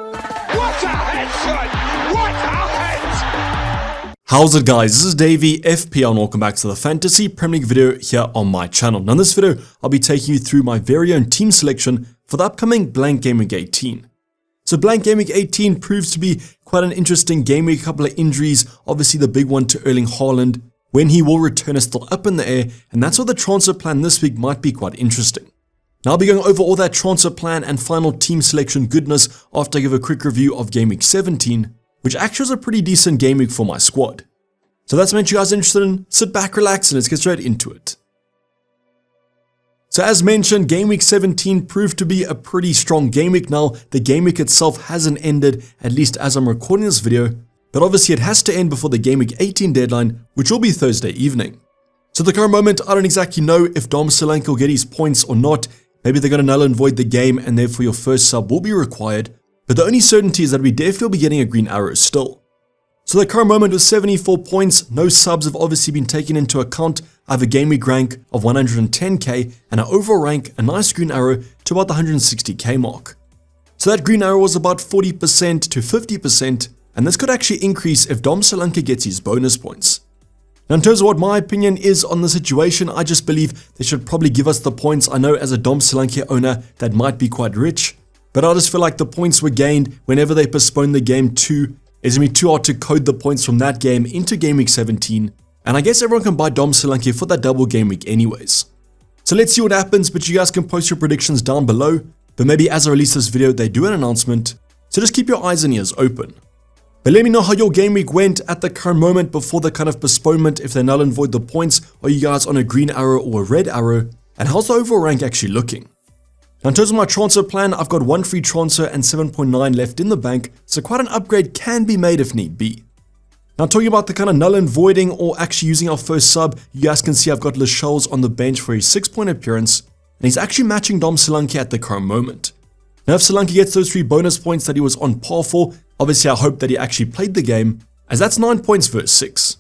What a headshot! What a head! How's it guys, this is Dayvy, FPL, and welcome back to the Fantasy Premier League video here on my channel. Now in this video, I'll be taking you through my very own team selection for the upcoming Blank Game Week 18. So Blank Game Week 18 proves to be quite an interesting game week, a couple of injuries, obviously the big one to Erling Haaland. When he will return is still up in the air, and that's why the transfer plan this week might be quite interesting. Now I'll be going over all that transfer plan and final team selection goodness after I give a quick review of Game Week 17, which actually was a pretty decent game week for my squad. So that's what you guys are interested in. Sit back, relax, and let's get straight into it. So as mentioned, Game Week 17 proved to be a pretty strong game week. Now, the game week itself hasn't ended, at least as I'm recording this video, but obviously it has to end before the Game Week 18 deadline, which will be Thursday evening. So at the current moment, I don't exactly know if Dom Solanke will get his points or not. Maybe they're going to null and void the game and therefore your first sub will be required, but the only certainty is that we definitely will be getting a green arrow still. So the current moment with 74 points, no subs have obviously been taken into account. I have a game week rank of 110k and an overall rank, a nice green arrow to about the 160k mark. So that green arrow was about 40% to 50%, and this could actually increase if Dom Solanke gets his bonus points. Now in terms of what my opinion is on the situation, I just believe they should probably give us the points. I know as a Dom Solanke owner that might be quite rich, but I just feel like the points were gained whenever they postpone the game to. It's going to be too hard to code the points from that game into Game Week 17, and I guess everyone can buy Dom Solanke for that double game week anyways. So let's see what happens, but you guys can post your predictions down below, but maybe as I release this video they do an announcement, so just keep your eyes and ears open. But let me know how your game week went at the current moment before the kind of postponement. If they null and void the points, are you guys on a green arrow or a red arrow, and how's the overall rank actually looking? Now in terms of my transfer plan, I've got one free transfer and 7.9 left in the bank, so quite an upgrade can be made if need be. Now talking about the kind of null and voiding or actually using our first sub, you guys can see I've got Lascelles on the bench for his 6-point appearance, and he's actually matching Dom Solanke at the current moment. Now if Solanke gets those 3 bonus points that he was on par for, obviously I hope that he actually played the game, as that's 9 points versus 6.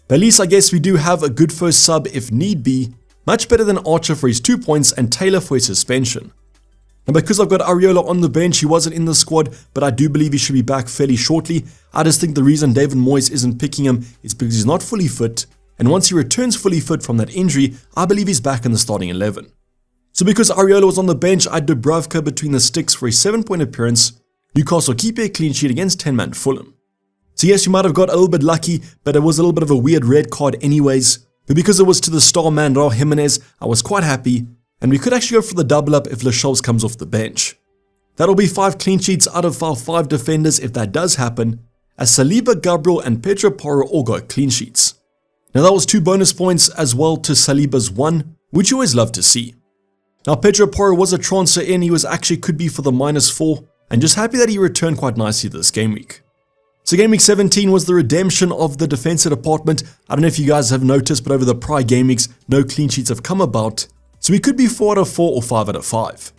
But at least I guess we do have a good first sub if need be, much better than Archer for his 2 points and Taylor for his suspension. And because I've got Areola on the bench, he wasn't in the squad, but I do believe he should be back fairly shortly. I just think the reason David Moyes isn't picking him is because he's not fully fit, and once he returns fully fit from that injury, I believe he's back in the starting 11. So because Areola was on the bench, I had Dubravka between the sticks for a 7-point appearance. Newcastle keep a clean sheet against 10-man Fulham. So yes, you might have got a little bit lucky, but it was a little bit of a weird red card anyways. But because it was to the star man Raul Jimenez, I was quite happy, and we could actually go for the double up if Lascelles comes off the bench. That'll be 5 clean sheets out of our 5 defenders if that does happen, as Saliba, Gabriel and Pedro Porro all got clean sheets. Now that was 2 bonus points as well to Saliba's 1, which you always love to see. Now Pedro Porro was a transfer in, he was actually could be for the -4, and just happy that he returned quite nicely this game week. So game week 17 was the redemption of the defensive department. I don't know if you guys have noticed, but over the prior game weeks, no clean sheets have come about. So we could be 4 out of 4 or 5 out of 5.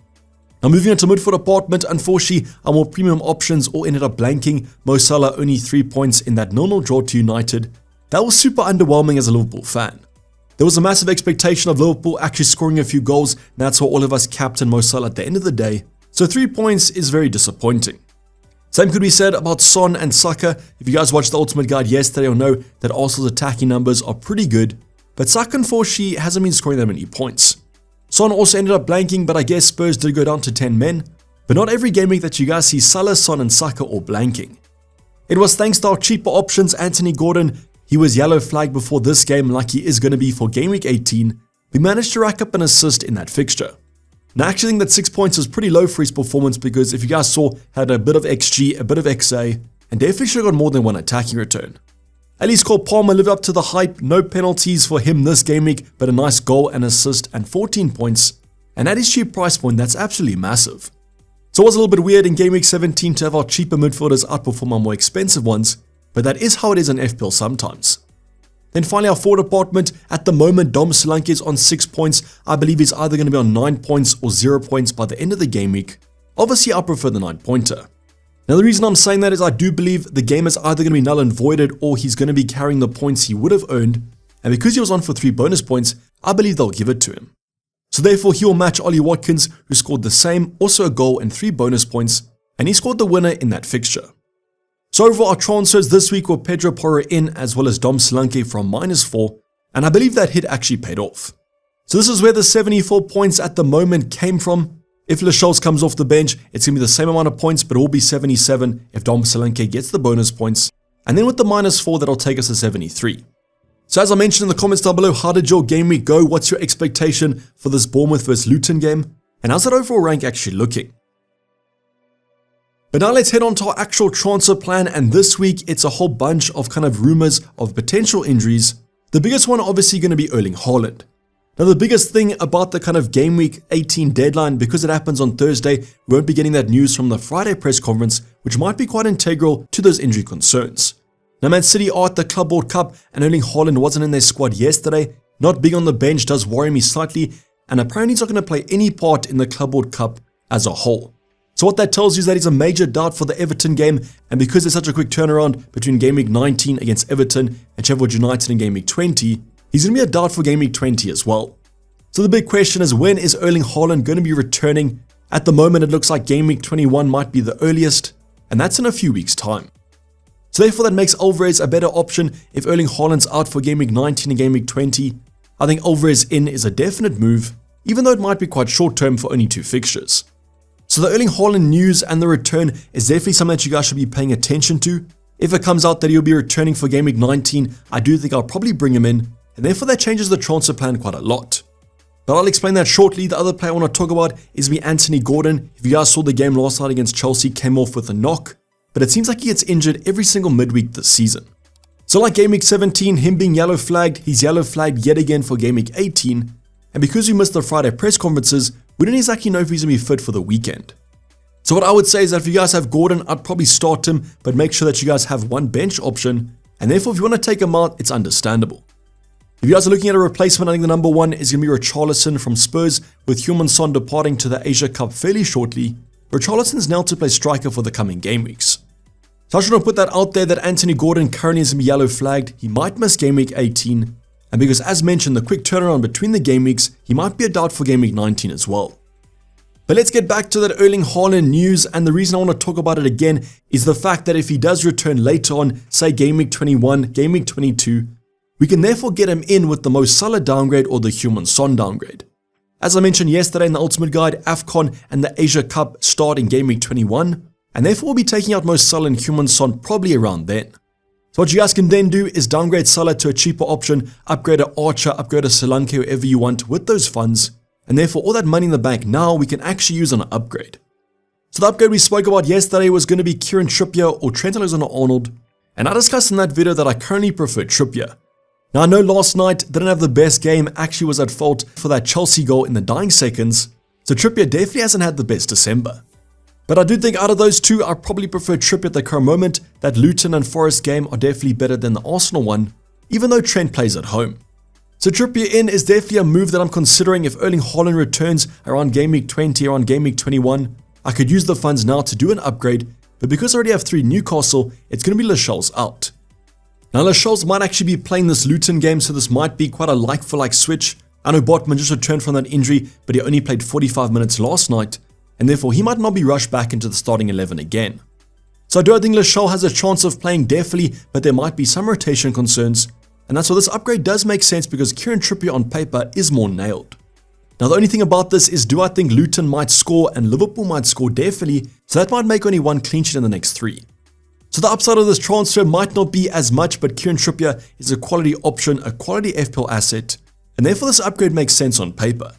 Now moving on to midfield department, unfortunately our more premium options all ended up blanking. Mo Salah only 3 points in that 0-0 draw to United. That was super underwhelming as a Liverpool fan. There was a massive expectation of Liverpool actually scoring a few goals, and that's why all of us captained Mo Salah at the end of the day. So 3 points is very disappointing. Same could be said about Son and Saka. If you guys watched the Ultimate Guide yesterday, you'll know that Arsenal's attacking numbers are pretty good, but Saka unfortunately hasn't been scoring that many points. Son also ended up blanking, but I guess Spurs did go down to 10 men, but not every game week that you guys see Salah, Son and Saka all blanking. It was thanks to our cheaper options, Anthony Gordon. He was yellow flagged before this game like he is going to be for game week 18. We managed to rack up an assist in that fixture. Now I actually think that 6 points is pretty low for his performance because if you guys saw, had a bit of XG, a bit of XA, and definitely should have got more than 1 attacking return. At least Cole Palmer lived up to the hype, no penalties for him this game week, but a nice goal and assist and 14 points. And at his cheap price point, that's absolutely massive. So it was a little bit weird in game week 17 to have our cheaper midfielders outperform our more expensive ones, but that is how it is in FPL sometimes. Then finally our forward department, at the moment Dom Solanke is on 6 points. I believe he's either going to be on 9 points or 0 points by the end of the game week. Obviously I prefer the 9-pointer. Now the reason I'm saying that is I do believe the game is either going to be null and voided or he's going to be carrying the points he would have earned, and because he was on for 3 bonus points, I believe they'll give it to him. So therefore he will match Ollie Watkins, who scored the same, also a goal and 3 bonus points, and he scored the winner in that fixture. So overall, our transfers this week were Pedro Porro in as well as Dom Solanke from -4, and I believe that hit actually paid off. So this is where the 74 points at the moment came from. If Lascelles comes off the bench, it's going to be the same amount of points, but it will be 77 if Dom Solanke gets the bonus points. And then with the -4, that'll take us to 73. So as I mentioned in the comments down below, how did your game week go? What's your expectation for this Bournemouth vs Luton game? And how's that overall rank actually looking? But now let's head on to our actual transfer plan, and this week it's a whole bunch of kind of rumors of potential injuries. The biggest one obviously going to be Erling Haaland. Now the biggest thing about the kind of game week 18 deadline, because it happens on Thursday, we won't be getting that news from the Friday press conference, which might be quite integral to those injury concerns. Now Man City are at the Club World Cup and Erling Haaland wasn't in their squad yesterday. Not being on the bench does worry me slightly, and apparently he's not going to play any part in the Club World Cup as a whole. So what that tells you is that he's a major doubt for the Everton game, and because there's such a quick turnaround between game week 19 against Everton and Sheffield United in game week 20, he's going to be a doubt for game week 20 as well. So the big question is, when is Erling Haaland going to be returning? At the moment, it looks like game week 21 might be the earliest, and that's in a few weeks' time. So therefore, that makes Alvarez a better option if Erling Haaland's out for game week 19 and game week 20. I think Alvarez in is a definite move, even though it might be quite short-term for only 2 fixtures. So the Erling Haaland news and the return is definitely something that you guys should be paying attention to. If it comes out that he'll be returning for game week 19, I do think I'll probably bring him in, and therefore that changes the transfer plan quite a lot. But I'll explain that shortly. The other player I want to talk about is Anthony Gordon. If you guys saw the game last night against Chelsea, came off with a knock, but it seems like he gets injured every single midweek this season. So like game week 17, him being yellow flagged, he's yellow flagged yet again for game week 18, and because we missed the Friday press conferences, we don't exactly know if he's going to be fit for the weekend. So what I would say is that if you guys have Gordon, I'd probably start him, but make sure that you guys have one bench option, and therefore if you want to take him out, it's understandable. If you guys are looking at a replacement, I think the number one is going to be Richarlison from Spurs, with Heung-min Son departing to the Asia Cup fairly shortly. Richarlison's now to play striker for the coming game weeks. So I just want to put that out there that Anthony Gordon currently is going to be yellow flagged. He might miss game week 18, and because as mentioned, the quick turnaround between the game weeks, he might be a doubt for game week 19 as well. But let's get back to that Erling Haaland news, and the reason I want to talk about it again is the fact that if he does return later on, say game week 21, game week 22, we can therefore get him in with the Mo Salah downgrade or the Heung-min Son downgrade. As I mentioned yesterday in the Ultimate Guide, AFCON and the Asia Cup start in game week 21, and therefore we'll be taking out Mo Salah and Heung-min Son probably around then. So what you guys can then do is downgrade Salah to a cheaper option, upgrade a Archer, upgrade a Solanke, whoever you want with those funds, and therefore all that money in the bank now we can actually use on an upgrade. So the upgrade we spoke about yesterday was going to be Kieran Trippier or Trent Alexander-Arnold, and I discussed in that video that I currently prefer Trippier. Now I know last night didn't have the best game, actually was at fault for that Chelsea goal in the dying seconds, so Trippier definitely hasn't had the best December. But I do think out of those two, I probably prefer Trippier at the current moment. That Luton and Forest game are definitely better than the Arsenal one, even though Trent plays at home. So Trippier in is definitely a move that I'm considering if Erling Haaland returns around game week 20, around game week 21. I could use the funds now to do an upgrade, but because I already have 3 Newcastle, it's going to be Lascelles out. Now Lascelles might actually be playing this Luton game, so this might be quite a like-for-like switch. I know Botman just returned from that injury, but he only played 45 minutes last night, and therefore he might not be rushed back into the starting 11 again. So I do think Lascelles has a chance of playing definitely, but there might be some rotation concerns, and that's why this upgrade does make sense because Kieran Trippier on paper is more nailed. Now the only thing about this is, do I think Luton might score and Liverpool might score definitely, so that might make only 1 clean sheet in the next 3. So the upside of this transfer might not be as much, but Kieran Trippier is a quality option, a quality FPL asset, and therefore this upgrade makes sense on paper.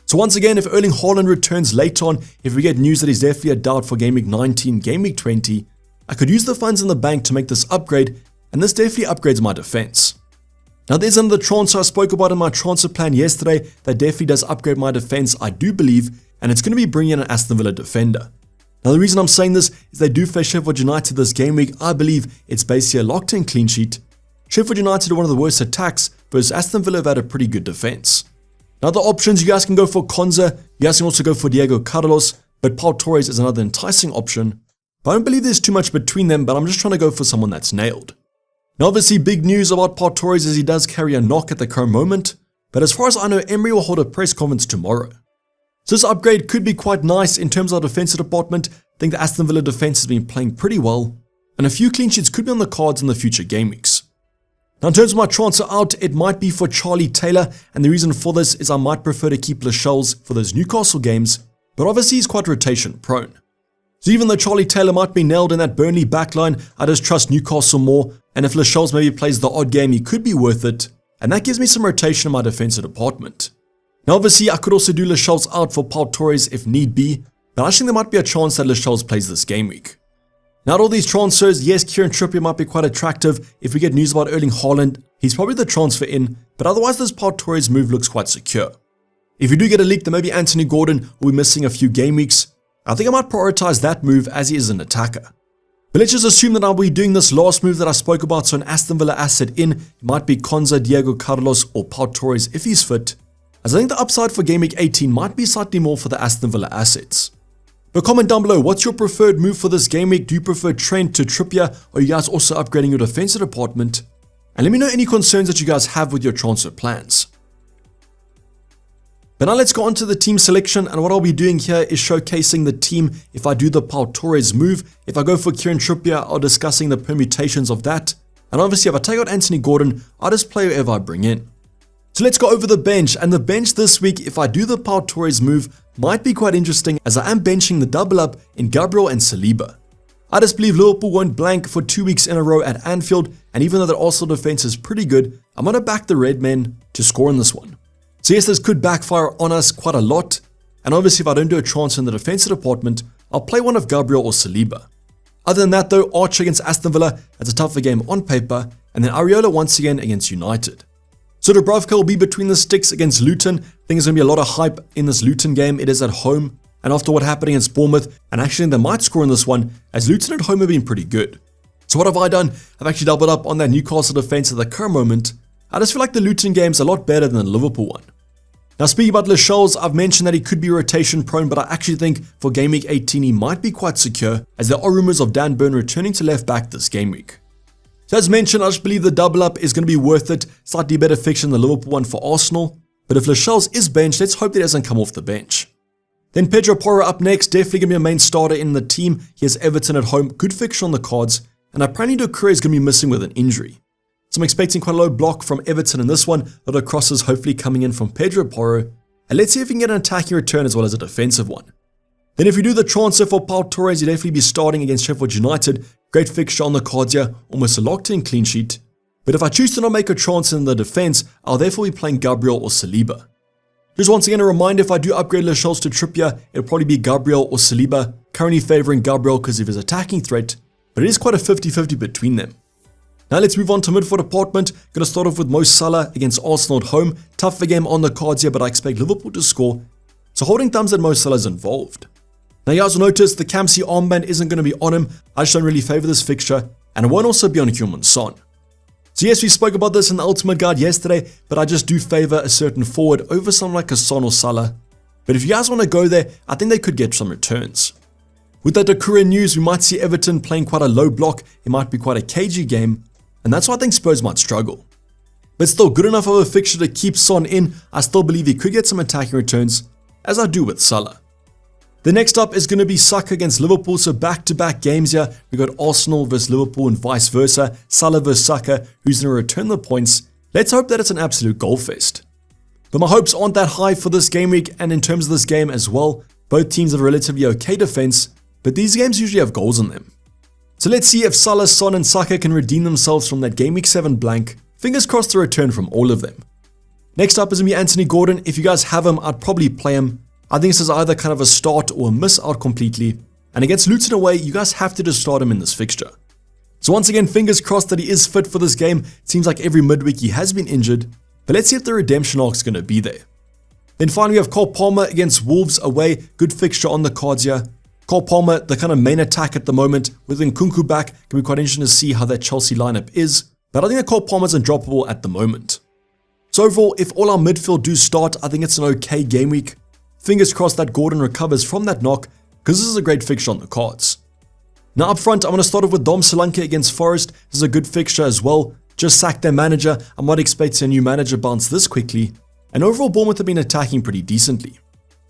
So once again, if Erling Haaland returns late on, if we get news that he's definitely a doubt for game week 19, game week 20, I could use the funds in the bank to make this upgrade, and this definitely upgrades my defense. Now there's another transfer I spoke about in my transfer plan yesterday that definitely does upgrade my defense, I do believe, and it's going to be bringing in an Aston Villa defender. Now the reason I'm saying this is they do face Sheffield United this game week. I believe it's basically a locked-in clean sheet. Sheffield United are one of the worst attacks, whereas Aston Villa have had a pretty good defense. Now the options, you guys can go for Konza, you guys can also go for Diego Carlos, but Pau Torres is another enticing option. But I don't believe there's too much between them, but I'm just trying to go for someone that's nailed. Now obviously big news about Pau Torres is he does carry a knock at the current moment, but as far as I know, Emery will hold a press conference tomorrow. So this upgrade could be quite nice in terms of our defensive department. I think the Aston Villa defense has been playing pretty well, and a few clean sheets could be on the cards in the future game weeks. Now in terms of my transfer out, it might be for Charlie Taylor, and the reason for this is I might prefer to keep Lascelles for those Newcastle games, but obviously he's quite rotation prone. So even though Charlie Taylor might be nailed in that Burnley backline, I just trust Newcastle more, and if Lascelles maybe plays the odd game, he could be worth it, and that gives me some rotation in my defensive department. Now obviously I could also do Lascelles out for Pau Torres if need be, but I think there might be a chance that Lascelles plays this game week. Now at all these transfers, yes, Kieran Trippier might be quite attractive. If we get news about Erling Haaland, he's probably the transfer in, but otherwise this Pau Torres move looks quite secure. If you do get a leak, then maybe Anthony Gordon will be missing a few game weeks. I think I might prioritize that move as he is an attacker. But let's just assume that I'll be doing this last move that I spoke about, so an Aston Villa asset in. It might be Konza, Diego Carlos or Pau Torres if he's fit, as I think the upside for Game Week 18 might be slightly more for the Aston Villa assets. But comment down below, what's your preferred move for this game week? Do you prefer Trent to Trippier, or are you guys also upgrading your defensive department? And let me know any concerns that you guys have with your transfer plans. But now let's go on to the team selection, and what I'll be doing here is showcasing the team if I do the Pau Torres move. If I go for Kieran Trippier, I'll discussing the permutations of that. And obviously if I take out Anthony Gordon, I'll just play whoever I bring in. So let's go over the bench, and the bench this week, if I do the Pau Torres move, might be quite interesting as I am benching the double up in Gabriel and Saliba. I just believe Liverpool won't blank for 2 weeks in a row at Anfield, and even though their Arsenal defense is pretty good, I'm going to back the red men to score in this one. So yes, this could backfire on us quite a lot, and obviously if I don't do a transfer in the defensive department, I'll play one of Gabriel or Saliba. Other than that though, Archer against Aston Villa, that's a tougher game on paper, and then Areola once again against United. So Dubravka will be between the sticks against Luton. I think there's going to be a lot of hype in this Luton game. It is at home, and after what happened against Bournemouth, and actually they might score in this one, as Luton at home have been pretty good. So what have I done? I've actually doubled up on that Newcastle defense at the current moment. I just feel like the Luton game's a lot better than the Liverpool one. Now speaking about Lascelles, I've mentioned that he could be rotation prone, but I actually think for Game Week 18 he might be quite secure, as there are rumours of Dan Burn returning to left back this game week. So as mentioned, I just believe the double up is going to be worth it. Slightly better fixture than the Liverpool one for Arsenal. But if Lascelles is benched, let's hope that he doesn't come off the bench. Then Pedro Porro up next, definitely going to be a main starter in the team. He has Everton at home, good fixture on the cards. And apparently Doucouré is going to be missing with an injury. So I'm expecting quite a low block from Everton in this one. A lot of crosses hopefully coming in from Pedro Porro. And let's see if we can get an attacking return as well as a defensive one. Then if you do the transfer for Pau Torres, you'd definitely be starting against Sheffield United. Great fixture on the cards here, almost a locked-in clean sheet. But if I choose to not make a transfer in the defense, I'll therefore be playing Gabriel or Saliba. Just once again a reminder, if I do upgrade Lascelles to Trippier, it'll probably be Gabriel or Saliba. Currently favouring Gabriel because of his attacking threat, but it is quite a 50-50 between them. Now let's move on to midfield department. Going to start off with Mo Salah against Arsenal at home. Tougher game on the cards here, but I expect Liverpool to score. So holding thumbs that Mo Salah is involved. Now you guys will notice the Kamsi armband isn't going to be on him. I just don't really favour this fixture, and it won't also be on Heung-min Son. So yes, we spoke about this in the Ultimate Guide yesterday, but I just do favour a certain forward over someone like a Son or Salah. But if you guys want to go there, I think they could get some returns. With that Doucouré news, we might see Everton playing quite a low block. It might be quite a cagey game, and that's why I think Spurs might struggle. But still, good enough of a fixture to keep Son in. I still believe he could get some attacking returns, as I do with Salah. The next up is going to be Saka against Liverpool, so back-to-back games here. We got Arsenal versus Liverpool and vice versa. Salah versus Saka, who's going to return the points. Let's hope that it's an absolute goal fest. But my hopes aren't that high for this game week, and in terms of this game as well. Both teams have relatively okay defense, but these games usually have goals in them. So let's see if Salah, Son and Saka can redeem themselves from that Game Week 7 blank. Fingers crossed to return from all of them. Next up is going to be Anthony Gordon. If you guys have him, I'd probably play him. I think this is either kind of a start or a miss out completely. And against Luton away, you guys have to just start him in this fixture. So once again, fingers crossed that he is fit for this game. It seems like every midweek he has been injured. But let's see if the redemption arc is going to be there. Then finally we have Cole Palmer against Wolves away. Good fixture on the cards here. Cole Palmer, the kind of main attack at the moment. With Nkunku back, can be quite interesting to see how that Chelsea lineup is. But I think that Cole Palmer's undroppable at the moment. So overall, if all our midfield do start, I think it's an okay game week. Fingers crossed that Gordon recovers from that knock, because this is a great fixture on the cards. Now up front, I'm going to start off with Dom Solanke against Forest. This is a good fixture as well. Just sacked their manager. I'm not expecting a new manager bounce this quickly. And overall, Bournemouth have been attacking pretty decently.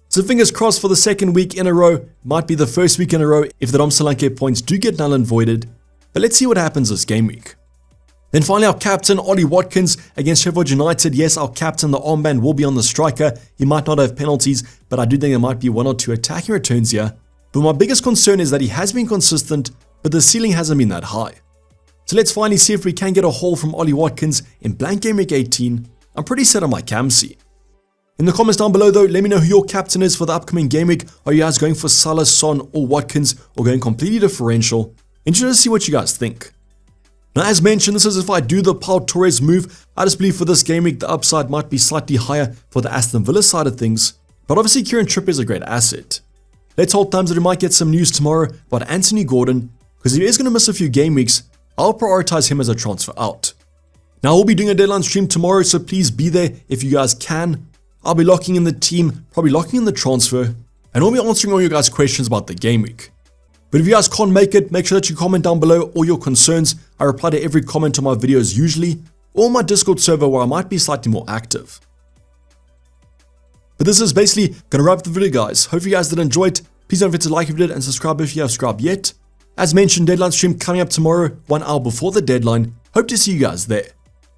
So So fingers crossed for the second week in a row. Might be the first week in a row if the Dom Solanke points do get null and voided. But let's see what happens this game week. Then finally our captain, Ollie Watkins against Sheffield United. Yes, our captain, the armband will be on the striker. He might not have penalties, but I do think there might be 1 or 2 attacking returns here. But my biggest concern is that he has been consistent, but the ceiling hasn't been that high. So let's finally see if we can get a haul from Ollie Watkins in blank game week 18. I'm pretty set on my Camsey. In the comments down below though, let me know who your captain is for the upcoming game week. Are you guys going for Salah, Son or Watkins, or going completely differential? Interested to see what you guys think. Now as mentioned, this is if I do the Pau Torres move. I just believe for this game week the upside might be slightly higher for the Aston Villa side of things, but obviously Kieran Trippier is a great asset. Let's hold thumbs that we might get some news tomorrow about Anthony Gordon, because if he is going to miss a few game weeks, I'll prioritize him as a transfer out. Now we'll be doing a deadline stream tomorrow, so please be there if you guys can. I'll be locking in the team, probably locking in the transfer, and we'll be answering all your guys' questions about the game week. But if you guys can't make it, make sure that you comment down below all your concerns. I reply to every comment on my videos usually, or my Discord server where I might be slightly more active. But this is basically going to wrap up the video, guys. Hope you guys did enjoy it. Please don't forget to like if you did and subscribe if you have subscribed yet. As mentioned, deadline stream coming up tomorrow, 1 hour before the deadline. Hope to see you guys there.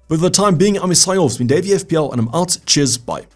But for the time being, I'm signing off. It's been Dayvy FPL and I'm out. Cheers, bye.